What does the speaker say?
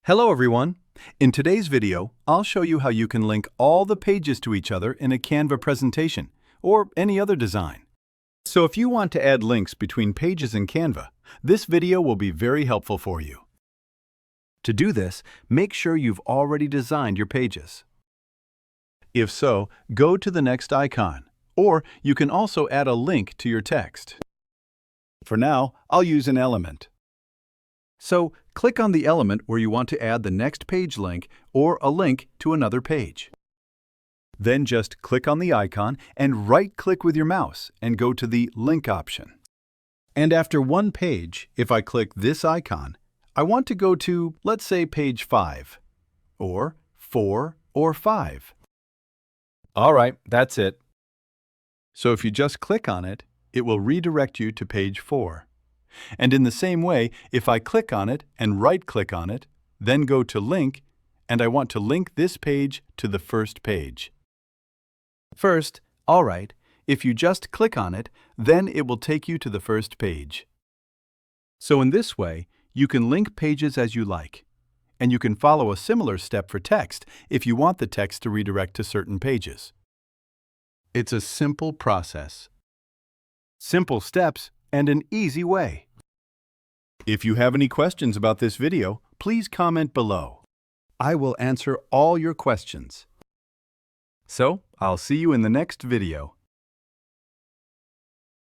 Hello everyone! In today's video, I'll show you how you can link all the pages to each other in a Canva presentation or any other design. So if you want to add links between pages in Canva, this video will be very helpful for you. To do this, make sure you've already designed your pages. If so, go to the next icon, or you can also add a link to your text. For now, I'll use an element. So, click on the element where you want to add the next page link or a link to another page. Then just click on the icon and right-click with your mouse and go to the Link option. And after one page, if I click this icon, I want to go to, let's say, page 5, or 4 or 5. All right, that's it. So if you just click on it, it will redirect you to page 4. And in the same way, if I click on it and right-click on it, then go to Link, and I want to link this page to the first page. First, all right, if you just click on it, then it will take you to the first page. So in this way, you can link pages as you like. And you can follow a similar step for text if you want the text to redirect to certain pages. It's a simple process. Simple steps and an easy way. If you have any questions about this video, please comment below. I will answer all your questions. So, I'll see you in the next video.